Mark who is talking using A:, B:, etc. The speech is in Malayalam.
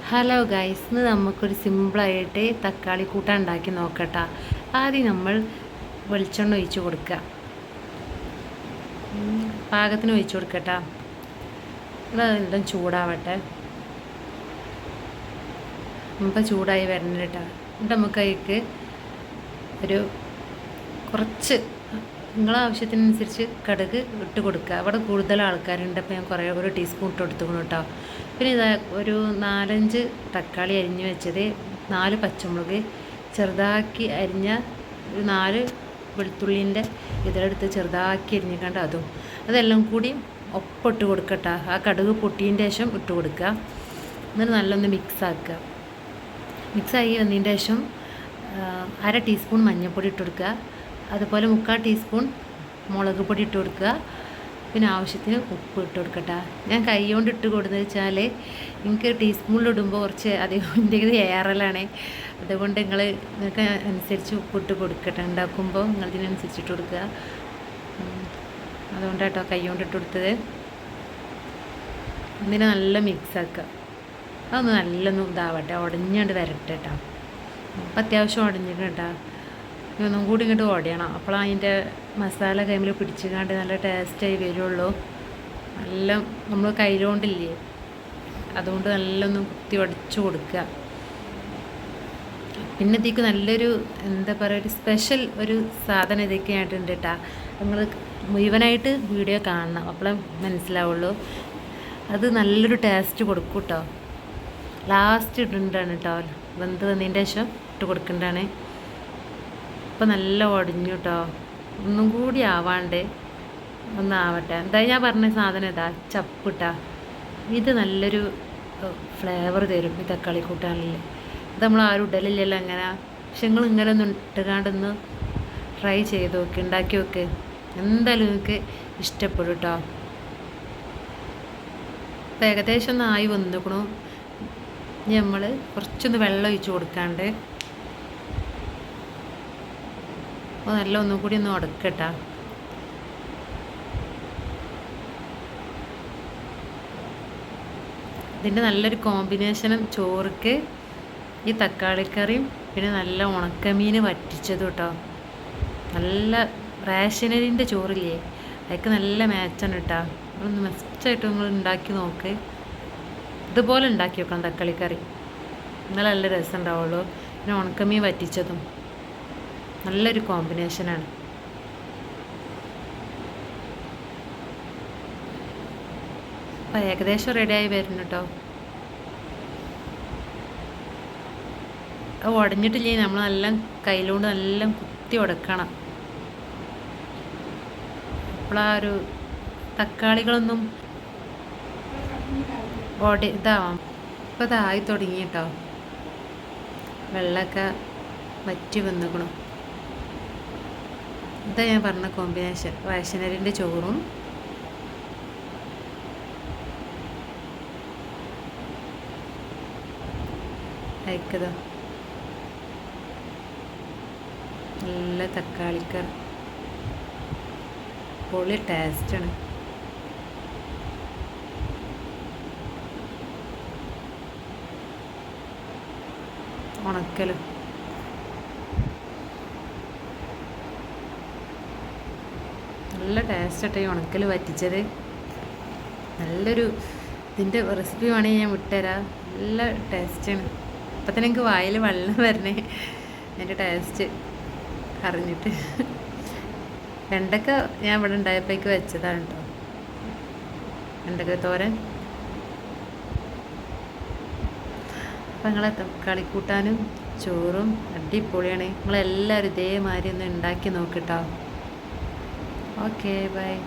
A: ഹലോ ഗൈസ്, ഇന്ന് നമുക്കൊരു സിമ്പിളായിട്ട് തക്കാളി കൂട്ടാൻ ഉണ്ടാക്കി നോക്കട്ടോ. ആദ്യം നമ്മൾ വെളിച്ചെണ്ണ ഒഴിച്ച് കൊടുക്കുക. പാകത്തിന് ഒഴിച്ച് കൊടുക്കട്ടോ. ഇതെല്ലാം ചൂടാവട്ടെ. നമുക്ക് ചൂടായി വരണം കേട്ടോ. എന്നിട്ട് നമുക്ക് അതിലേക്ക് ഒരു കുറച്ച് നിങ്ങളെ ആവശ്യത്തിനനുസരിച്ച് കടുക് ഇട്ട് കൊടുക്കുക. അവിടെ കൂടുതൽ ആൾക്കാരുണ്ട്, അപ്പോൾ ഞാൻ ഒരു ടീസ്പൂൺ ഇട്ട് കൊടുത്തുക്കണം കേട്ടോ. പിന്നെ ഇതാ ഒരു 4-5 തക്കാളി അരിഞ്ഞ് വെച്ചത്, 4 പച്ചമുളക് ചെറുതാക്കി അരിഞ്ഞ, ഒരു 4 വെളുത്തുള്ളിൻ്റെ ഇതെടുത്ത് ചെറുതാക്കി അരിഞ്ഞിക്കണ്ട അതെല്ലാം കൂടി ഒപ്പിട്ട് കൊടുക്കട്ടോ. ആ കടുക് പൊട്ടിയതിൻ്റെ ശേഷം ഇട്ട് കൊടുക്കുക. എന്നിട്ട് നല്ലൊന്ന് മിക്സാക്കുക. മിക്സായി വന്നതിൻ്റെ ശേഷം 1/2 ടീസ്പൂൺ മഞ്ഞൾപ്പൊടി ഇട്ട് കൊടുക്കുക. അതുപോലെ 3/4 ടീസ്പൂൺ മുളക് പൊടി ഇട്ട് കൊടുക്കുക. പിന്നെ ആവശ്യത്തിന് ഉപ്പ് ഇട്ട് കൊടുക്കട്ടെ. ഞാൻ കൈ കൊണ്ട് ഇട്ട് കൊടുക്കുന്നത് വെച്ചാൽ എനിക്ക് ടീസ്പൂണിലിടുമ്പോൾ കുറച്ച് അധികം എൻ്റെ ഏറലാണ്. അതുകൊണ്ട് നിങ്ങൾക്ക് അനുസരിച്ച് ഉപ്പിട്ട് കൊടുക്കട്ടെ. ഉണ്ടാക്കുമ്പോൾ നിങ്ങളിതിനനുസരിച്ച് ഇട്ട് കൊടുക്കുക. അതുകൊണ്ടാട്ടോ കൈ കൊണ്ട് ഇട്ട് കൊടുത്തത്. ഇതിനെ നല്ല മിക്സാക്കുക. അതൊന്ന് നല്ലൊന്നും ഇതാവട്ടെ, ഉടഞ്ഞാണ്ട് വരട്ടെ കേട്ടോ. അപ്പം അത്യാവശ്യം ഉടഞ്ഞിട്ട് കേട്ടോ. ഒന്നും കൂടി ഇങ്ങോട്ട് ഓടിയണം. അപ്പോൾ അതിൻ്റെ മസാല കൈമിൽ പിടിച്ചുകൊണ്ട് നല്ല ടേസ്റ്റായി വരുള്ളൂ. നല്ല നമ്മൾ കയ്യിലോണ്ടില്ലേ, അതുകൊണ്ട് നല്ലൊന്നും കുത്തി ഉടച്ചു കൊടുക്കുക. പിന്നെ ഇതിലേക്ക് നല്ലൊരു എന്താ പറയുക, ഒരു സ്പെഷ്യൽ ഒരു സാധനം ഇതൊക്കെ ആയിട്ടുണ്ട് കേട്ടോ. നിങ്ങൾ മുഴുവനായിട്ട് വീഡിയോ കാണണം, അപ്പോഴേ മനസ്സിലാവുള്ളൂ. അത് നല്ലൊരു ടേസ്റ്റ് കൊടുക്കും കേട്ടോ. ലാസ്റ്റ് ഇടേണ്ടതാണ് കേട്ടോ, വെന്ത് വന്നതിൻ്റെ ശേഷം ഇട്ട് കൊടുക്കേണ്ടതാണ്. ഇപ്പം നല്ല ഉടഞ്ഞു കേട്ടോ. ഒന്നും കൂടി ആവാണ്ട് ഒന്നാവട്ടെ. എന്തായാലും ഞാൻ പറഞ്ഞ സാധനം ഇതാ ചപ്പിട്ടാ. ഇത് നല്ലൊരു ഫ്ലേവർ തരും ഈ തക്കാളി കൂട്ടാനിൽ. ഇത് നമ്മൾ ആരും ഇടലില്ലല്ലോ അങ്ങനെ. പക്ഷെ നിങ്ങൾ ഇങ്ങനെ ഒന്ന് ഇട്ടുകാണ്ടൊന്ന് ട്രൈ ചെയ്ത് നോക്ക്, ഉണ്ടാക്കി നോക്ക്. എന്തായാലും നിങ്ങൾക്ക് ഇഷ്ടപ്പെടും കേട്ടോ. ഇപ്പം ഏകദേശം ഒന്ന് ആയി വന്നിക്കണു. ഇനി നമ്മൾ കുറച്ചൊന്ന് വെള്ളം ഒഴിച്ച് കൊടുക്കാണ്ട് അപ്പോൾ നല്ല ഒന്നും കൂടി ഒന്ന് ഉടക്കട്ടാ. ഇതിൻ്റെ നല്ലൊരു കോമ്പിനേഷനും ചോറുക്ക് ഈ തക്കാളിക്കറിയും പിന്നെ നല്ല ഉണക്കമീൻ വറ്റിച്ചതും കേട്ടോ. നല്ല റേഷനരിൻ്റെ ചോറില്ലേ, അതൊക്കെ നല്ല മാച്ചാണ് കേട്ടോ. നിങ്ങളൊന്ന് മസ്റ്റായിട്ട് നിങ്ങൾ ഉണ്ടാക്കി നോക്ക്. ഇതുപോലെ ഉണ്ടാക്കി വെക്കണം തക്കാളിക്കറി, നല്ല രസം ഉണ്ടാവുള്ളൂ. പിന്നെ ഉണക്കമീൻ വറ്റിച്ചതും നല്ലൊരു കോമ്പിനേഷനാണ്. അപ്പം ഏകദേശം റെഡിയായി വരുന്നു കേട്ടോ. അത് ഉടഞ്ഞിട്ടില്ലേ, നമ്മൾ നല്ല കയ്യിലുകൊണ്ട് നല്ല കുത്തി ഉടക്കണം. അപ്പോഴാ ഒരു തക്കാളികളൊന്നും ഇതാവാം. ഇപ്പോൾ ഇതായി തുടങ്ങി കേട്ടോ. വെള്ളമൊക്കെ വറ്റി വന്നിക്കണം. ഇതാ ഞാൻ പറഞ്ഞ കോമ്പിനേഷൻ, റേഷനരിൻ്റെ ചോറും അയക്കതോ നല്ല തക്കാളിക്കറി, പൊളി ടേസ്റ്റാണ്. ഉണക്കലും നല്ല ടേസ്റ്റായിട്ട് ഈ ഉണക്കൽ വറ്റിച്ചത്. നല്ലൊരു ഇതിൻ്റെ റെസിപ്പി വേണമെങ്കിൽ ഞാൻ വിട്ടുതരാം. നല്ല ടേസ്റ്റാണ്. അപ്പം തന്നെ എനിക്ക് വായിൽ വെള്ളം വരണേ അതിൻ്റെ ടേസ്റ്റ് അറിഞ്ഞിട്ട്. വെണ്ടക്ക ഞാൻ ഇവിടെ ഉണ്ടായപ്പോഴേക്ക് വെച്ചതാണ് കേട്ടോ, വെണ്ടക്ക തോരൻ. അപ്പം നിങ്ങളെ തക്കാളി കൂട്ടാനും ചോറും അടിപൊളിയാണ്. നിങ്ങളെല്ലാവരും ഇതേമാതിരി ഒന്ന് ഉണ്ടാക്കി നോക്കിട്ടോ. Okay, bye.